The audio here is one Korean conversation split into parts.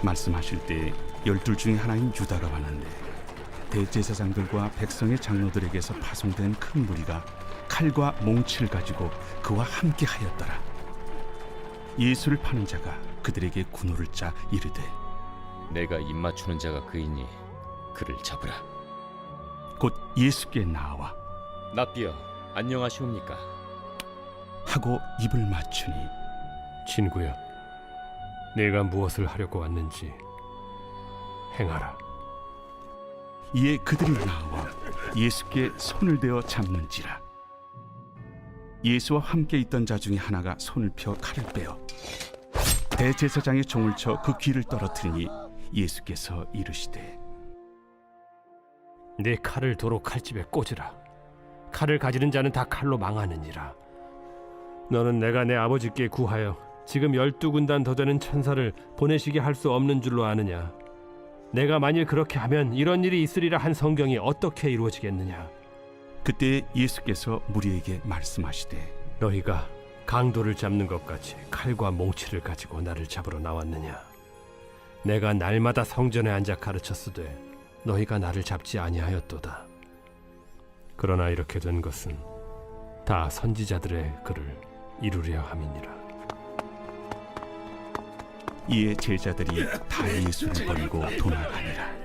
말씀하실 때 12 중에 하나인 유다가 왔는데 대제사장들과 백성의 장로들에게서 파송된 큰 무리가 칼과 몽치를 가지고 그와 함께 하였더라. 예수를 파는 자가 그들에게 군호를 짜 이르되 내가 입맞추는 자가 그이니 그를 잡으라. 곧 예수께 나와 납비여 안녕하시옵니까? 하고 입을 맞추니 친구여, 내가 무엇을 하려고 왔는지 행하라. 이에 그들이 나와 예수께 손을 대어 잡는지라. 예수와 함께 있던 자 중에 하나가 손을 펴 칼을 빼어 대제사장의 종을 쳐 그 귀를 떨어뜨리니 예수께서 이르시되 내 칼을 도로 칼집에 꽂으라. 칼을 가지는 자는 다 칼로 망하느니라. 너는 내가 내 아버지께 구하여 지금 12군단 더 되는 천사를 보내시게 할 수 없는 줄로 아느냐? 내가 만일 그렇게 하면 이런 일이 있으리라 한 성경이 어떻게 이루어지겠느냐? 그때 예수께서 무리에게 말씀하시되 너희가 강도를 잡는 것 같이 칼과 몽치를 가지고 나를 잡으러 나왔느냐? 내가 날마다 성전에 앉아 가르쳤으되 너희가 나를 잡지 아니하였도다. 그러나 이렇게 된 것은 다 선지자들의 글을 이루려 함이니라. 이에 제자들이 다 예수를 버리고 도망하니라.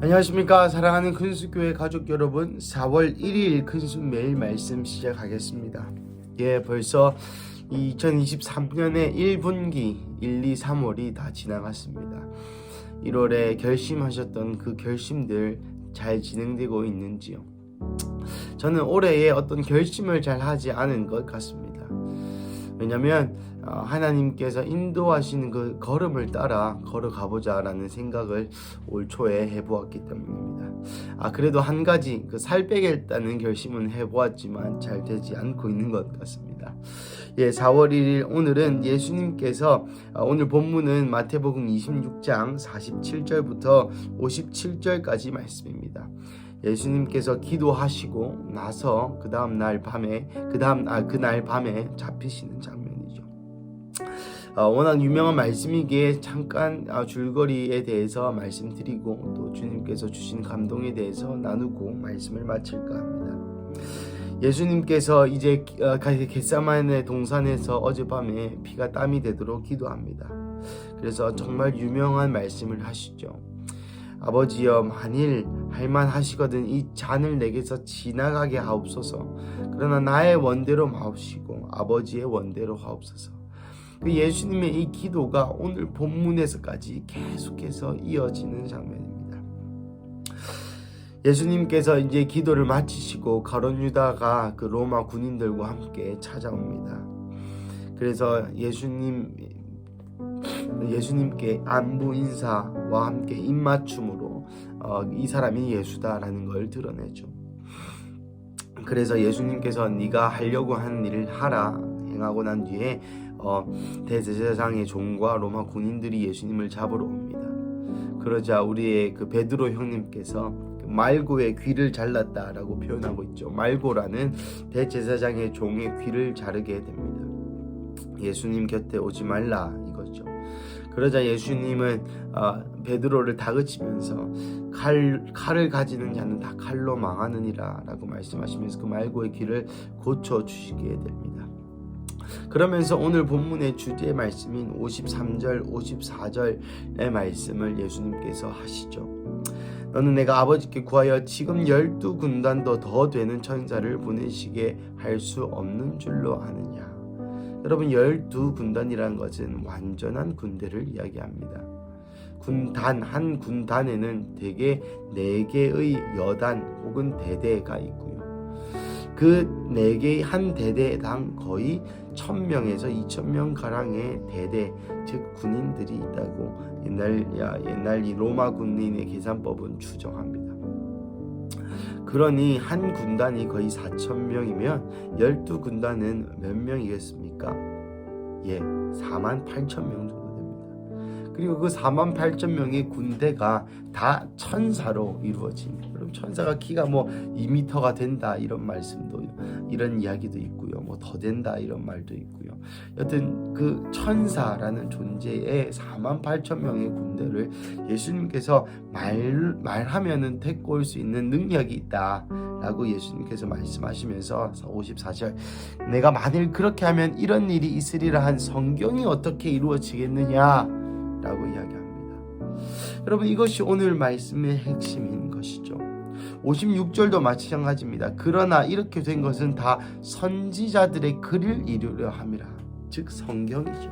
안녕하십니까 사랑하는 큰수교회 가족 여러분, 4월 1일 큰수 매일 말씀 시작하겠습니다. 벌써 2023년의 1분기 1, 2, 3월이 다 지나갔습니다. 1월에 결심하셨던 그 결심들 잘 진행되고 있는지요? 저는 올해에 어떤 결심을 잘 하지 않은 것 같습니다. 왜냐하면 하나님께서 인도하시는 그 걸음을 따라 걸어가보자 라는 생각을 올 초에 해보았기 때문입니다. 그래도 한 가지 살 빼겠다는 결심은 해보았지만 잘 되지 않고 있는 것 같습니다. 4월 1일 오늘은 예수님께서 오늘 본문은 마태복음 26장 47절부터 57절까지 말씀입니다. 예수님께서 기도하시고 나서 그날 밤에 잡히시는 장면이죠. 워낙 유명한 말씀이기에 잠깐 줄거리에 대해서 말씀드리고 또 주님께서 주신 감동에 대해서 나누고 말씀을 마칠까 합니다. 예수님께서 이제 겟세마네 동산에서 어젯밤에 피가 땀이 되도록 기도합니다. 그래서 정말 유명한 말씀을 하시죠. 아버지여, 만일 할만하시거든 이 잔을 내게서 지나가게 하옵소서. 그러나 나의 원대로 마옵시고 아버지의 원대로 하옵소서. 그 예수님의 이 기도가 오늘 본문에서까지 계속해서 이어지는 장면입니다. 예수님께서 이제 기도를 마치시고 가룟 유다가 그 로마 군인들과 함께 찾아옵니다. 그래서 예수님께 안부 인사와 함께 입맞춤으로 이 사람이 예수다라는 걸 드러내죠. 그래서 예수님께서 네가 하려고 하는 일을 하라 행하고 난 뒤에 대제사장의 종과 로마 군인들이 예수님을 잡으러 옵니다. 그러자 우리의 그 베드로 형님께서 말고의 귀를 잘랐다라고 표현하고 있죠. 말고라는 대제사장의 종의 귀를 자르게 됩니다. 예수님 곁에 오지 말라 이거죠. 그러자 예수님은 베드로를 다그치면서 칼을 가지는 자는 다 칼로 망하느니라 라고 말씀하시면서 그 말고의 귀를 고쳐주시게 됩니다. 그러면서 오늘 본문의 주제 말씀인 53절 54절의 말씀을 예수님께서 하시죠. 너는 내가 아버지께 구하여 지금 12군단도 더 되는 천사를 보내시게 할 수 없는 줄로 아느냐. 여러분, 12군단이라는 것은 완전한 군대를 이야기합니다. 한 군단에는 대개 4개의 여단 혹은 대대가 있고요. 그 4개의 한 대대당 거의 1000명에서 2000명 가량의 대대, 즉 군인들이 있다고 옛날 이 로마 군인의 계산법은 추정합니다. 그러니 한 군단이 거의 4000명이면 12군단은 몇 명이겠습니까? 48,000명 정도 됩니다. 그리고 그 48,000명의 군대가 다 천사로 이루어진, 그럼 천사가 키가 뭐 2m가 된다 이런 말씀도, 이런 이야기도 있고요. 뭐 더 된다 이런 말도 있고요. 여튼 그 천사라는 존재의 48,000명의 군대를 예수님께서 말하면은 데리고 올 수 있는 능력이 있다라고 예수님께서 말씀하시면서 54절, 내가 만일 그렇게 하면 이런 일이 있으리라 한 성경이 어떻게 이루어지겠느냐라고 이야기합니다. 여러분, 이것이 오늘 말씀의 핵심인 것이죠. 56절도 마찬가지입니다. 그러나 이렇게 된 것은 다 선지자들의 글을 이루려 함이라. 즉 성경이죠.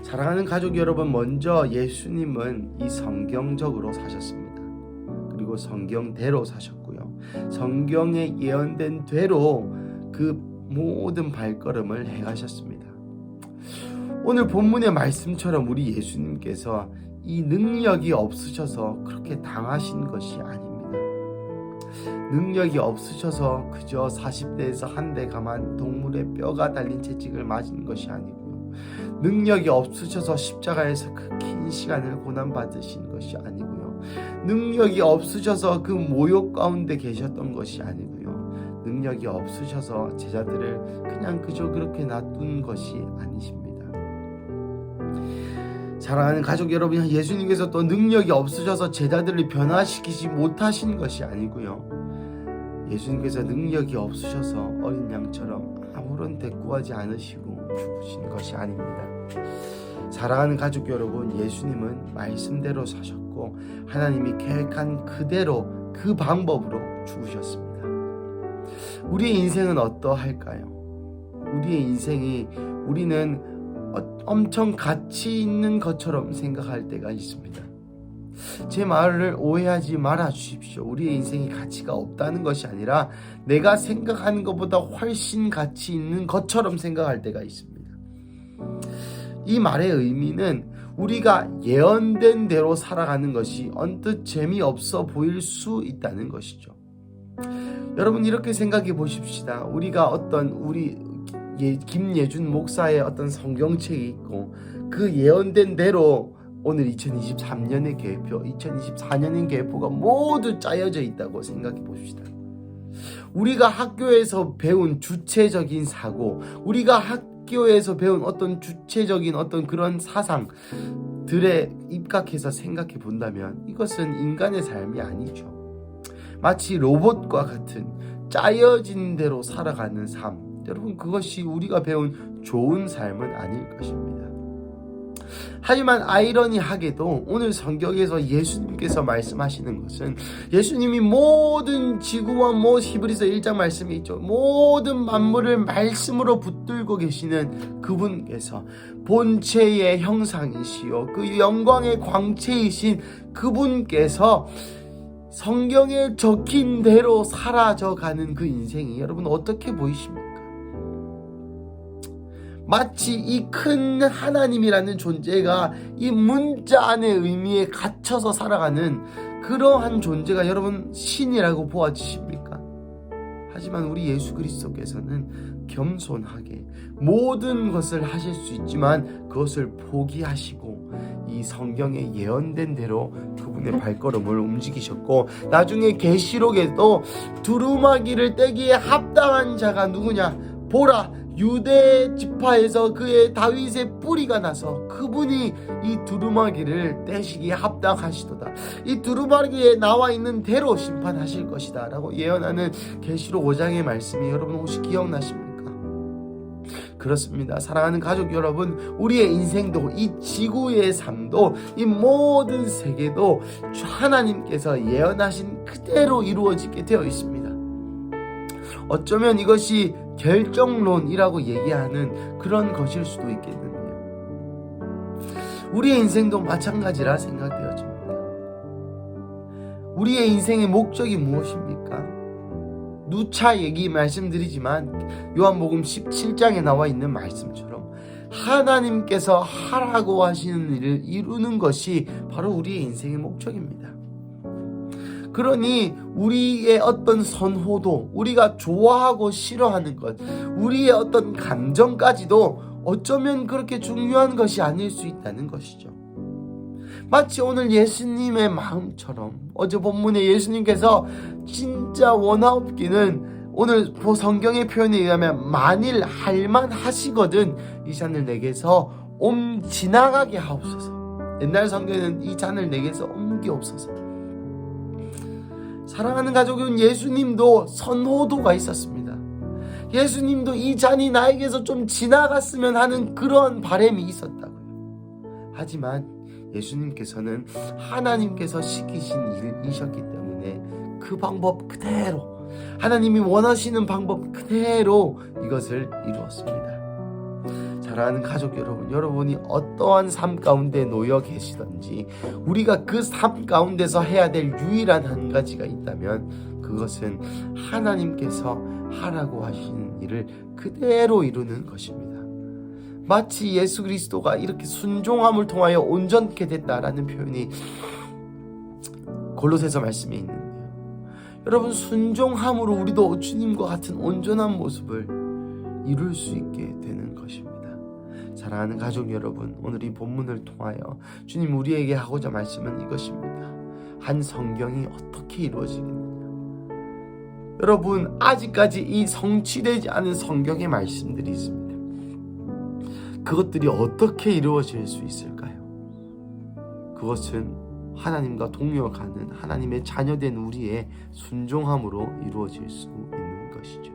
사랑하는 가족 여러분, 먼저 예수님은 이 성경적으로 사셨습니다. 그리고 성경대로 사셨고요. 성경에 예언된 대로 그 모든 발걸음을 행하셨습니다. 오늘 본문의 말씀처럼 우리 예수님께서 이 능력이 없으셔서 그렇게 당하신 것이 아닙니다. 능력이 없으셔서 그저 40대에서 한 대 감한 동물의 뼈가 달린 채찍을 맞은 것이 아니고요. 능력이 없으셔서 십자가에서 그 긴 시간을 고난받으신 것이 아니고요. 능력이 없으셔서 그 모욕 가운데 계셨던 것이 아니고요. 능력이 없으셔서 제자들을 그냥 그저 그렇게 놔둔 것이 아니십니다. 사랑하는 가족 여러분, 예수님께서 또 능력이 없으셔서 제자들을 변화시키지 못하신 것이 아니고요. 예수님께서 능력이 없으셔서 어린 양처럼 아무런 대꾸하지 않으시고 죽으신 것이 아닙니다. 사랑하는 가족 여러분, 예수님은 말씀대로 사셨고 하나님이 계획한 그대로 그 방법으로 죽으셨습니다. 우리의 인생은 어떠할까요? 우리의 인생이 우리는 엄청 가치 있는 것처럼 생각할 때가 있습니다. 제 말을 오해하지 말아 주십시오. 우리의 인생이 가치가 없다는 것이 아니라 내가 생각하는 것보다 훨씬 가치 있는 것처럼 생각할 때가 있습니다. 이 말의 의미는 우리가 예언된 대로 살아가는 것이 언뜻 재미없어 보일 수 있다는 것이죠. 여러분, 이렇게 생각해 보십시다. 우리가 우리 김예준 목사의 어떤 성경책이 있고 그 예언된 대로 오늘 2023년의 계획표, 2024년의 계획표가 모두 짜여져 있다고 생각해 봅시다. 우리가 학교에서 배운 주체적인 사고, 우리가 학교에서 배운 어떤 주체적인 어떤 그런 사상들에 입각해서 생각해 본다면 이것은 인간의 삶이 아니죠. 마치 로봇과 같은 짜여진 대로 살아가는 삶, 여러분, 그것이 우리가 배운 좋은 삶은 아닐 것입니다. 하지만 아이러니하게도 오늘 성경에서 예수님께서 말씀하시는 것은, 예수님이 모든 지구와 히브리서 1장 말씀이 있죠. 모든 만물을 말씀으로 붙들고 계시는 그분께서 본체의 형상이시요 그 영광의 광채이신 그분께서 성경에 적힌 대로 사라져가는 그 인생이 여러분 어떻게 보이십니까? 마치 이 큰 하나님이라는 존재가 이 문자 안의 의미에 갇혀서 살아가는 그러한 존재가 여러분 신이라고 보아지십니까? 하지만 우리 예수 그리스도께서는 겸손하게 모든 것을 하실 수 있지만 그것을 포기하시고 이 성경에 예언된 대로 그분의 발걸음을 움직이셨고, 나중에 계시록에도 두루마기를 떼기에 합당한 자가 누구냐? 보라, 유대 지파에서 그의 다윗의 뿌리가 나서 그분이 이 두루마기를 떼시기에 합당하시도다. 이 두루마기에 나와 있는 대로 심판하실 것이다 라고 예언하는 계시록 5장의 말씀이 여러분 혹시 기억나십니까? 그렇습니다. 사랑하는 가족 여러분, 우리의 인생도 이 지구의 삶도 이 모든 세계도 하나님께서 예언하신 그대로 이루어지게 되어 있습니다. 어쩌면 이것이 결정론이라고 얘기하는 그런 것일 수도 있겠는데요. 우리의 인생도 마찬가지라 생각되어집니다. 우리의 인생의 목적이 무엇입니까? 누차 얘기 말씀드리지만 요한복음 17장에 나와 있는 말씀처럼 하나님께서 하라고 하시는 일을 이루는 것이 바로 우리의 인생의 목적입니다. 그러니 우리의 어떤 선호도, 우리가 좋아하고 싫어하는 것, 우리의 어떤 감정까지도 어쩌면 그렇게 중요한 것이 아닐 수 있다는 것이죠. 마치 오늘 예수님의 마음처럼 어제 본문에 예수님께서 진짜 원하옵기는 오늘 성경의 표현에 의하면 만일 할만 하시거든 이 잔을 내게서 지나가게 하옵소서. 옛날 성경에는 이 잔을 내게서 옮기옵소서. 사랑하는 가족은 예수님도 선호도가 있었습니다. 예수님도 이 잔이 나에게서 좀 지나갔으면 하는 그런 바람이 있었다고요. 하지만 예수님께서는 하나님께서 시키신 일이셨기 때문에 그 방법 그대로, 하나님이 원하시는 방법 그대로 이것을 이루었습니다. 사랑하는 가족 여러분, 여러분이 어떠한 삶 가운데 놓여 계시든지 우리가 그 삶 가운데서 해야 될 유일한 한 가지가 있다면 그것은 하나님께서 하라고 하시는 일을 그대로 이루는 것입니다. 마치 예수 그리스도가 이렇게 순종함을 통하여 온전케 됐다라는 표현이 골로새서 말씀에 있는데요. 여러분, 순종함으로 우리도 주님과 같은 온전한 모습을 이룰 수 있게 되는 것입니다. 사랑하는 가족 여러분, 오늘 이 본문을 통하여 주님 우리에게 하고자 말씀은 이것입니다. 한 성경이 어떻게 이루어지겠느냐. 여러분, 아직까지 이 성취되지 않은 성경의 말씀들이 있습니다. 그것들이 어떻게 이루어질 수 있을까요? 그것은 하나님과 동역하는 하나님의 자녀된 우리의 순종함으로 이루어질 수 있는 것이죠.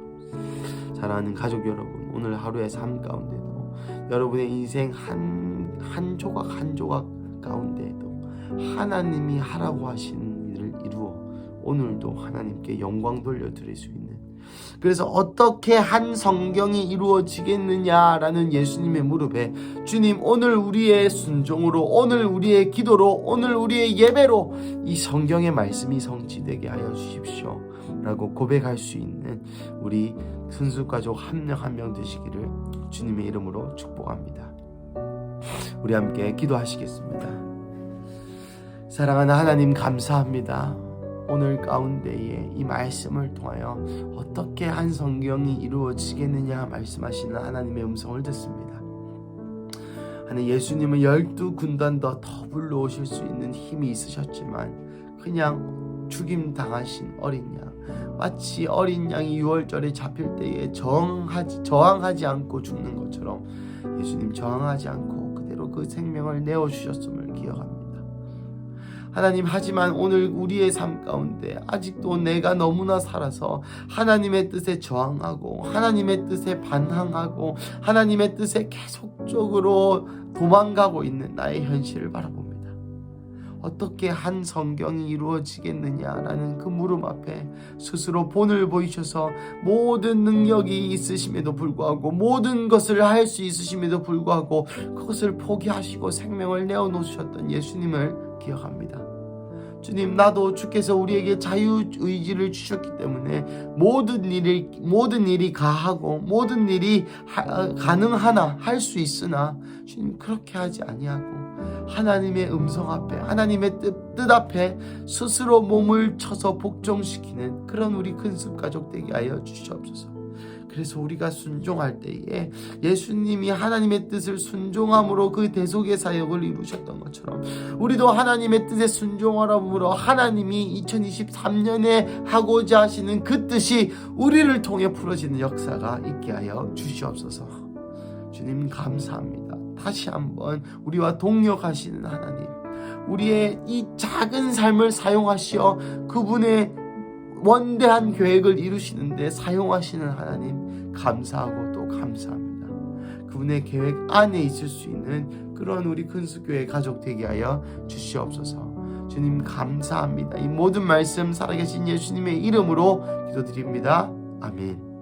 사랑하는 가족 여러분, 오늘 하루의 삶 가운데도 여러분의 인생 한 조각 한 조각 가운데에도 하나님이 하라고 하시는 일을 이루어 오늘도 하나님께 영광 돌려드릴 수 있는, 그래서 어떻게 한 성경이 이루어지겠느냐라는 예수님의 무릎에 주님 오늘 우리의 순종으로, 오늘 우리의 기도로, 오늘 우리의 예배로 이 성경의 말씀이 성취되게 하여 주십시오 라고 고백할 수 있는 우리 순수가족 한 명 한 명 되시기를 주님의 이름으로 축복합니다. 우리 함께 기도하시겠습니다. 사랑하는 하나님, 감사합니다. 오늘 가운데에 이 말씀을 통하여 어떻게 한 성경이 이루어지겠느냐 말씀하시는 하나님의 음성을 듣습니다. 하나님, 예수님은 12군단도 더 불러오실 수 있는 힘이 있으셨지만 그냥 죽임 당하신 어린 양, 마치 어린 양이 유월절에 잡힐 때에 저항하지 않고 죽는 것처럼 예수님 저항하지 않고 그대로 그 생명을 내어주셨음을 기억합니다. 하나님, 하지만 오늘 우리의 삶 가운데 아직도 내가 너무나 살아서 하나님의 뜻에 저항하고 하나님의 뜻에 반항하고 하나님의 뜻에 계속적으로 도망가고 있는 나의 현실을 바라봅니다. 어떻게 한 성경이 이루어지겠느냐라는 그 물음 앞에 스스로 본을 보이셔서 모든 능력이 있으심에도 불구하고 모든 것을 할 수 있으심에도 불구하고 그것을 포기하시고 생명을 내어놓으셨던 예수님을 기억합니다. 주님, 나도 주께서 우리에게 자유의지를 주셨기 때문에 모든 일이 가하고 모든 일이 가능하나 할 수 있으나 주님 그렇게 하지 아니하고 하나님의 음성 앞에, 하나님의 뜻 앞에 스스로 몸을 쳐서 복종시키는 그런 우리 근습 가족 되게 하여 주시옵소서. 그래서 우리가 순종할 때에 예수님이 하나님의 뜻을 순종함으로 그 대속의 사역을 이루셨던 것처럼 우리도 하나님의 뜻에 순종하므로 하나님이 2023년에 하고자 하시는 그 뜻이 우리를 통해 풀어지는 역사가 있게 하여 주시옵소서. 주님 감사합니다. 다시 한번 우리와 동역하시는 하나님, 우리의 이 작은 삶을 사용하시어 그분의 원대한 계획을 이루시는데 사용하시는 하나님 감사하고 또 감사합니다. 그분의 계획 안에 있을 수 있는 그런 우리 근수교회 가족 되게 하여 주시옵소서. 주님 감사합니다. 이 모든 말씀 살아계신 예수님의 이름으로 기도드립니다. 아멘.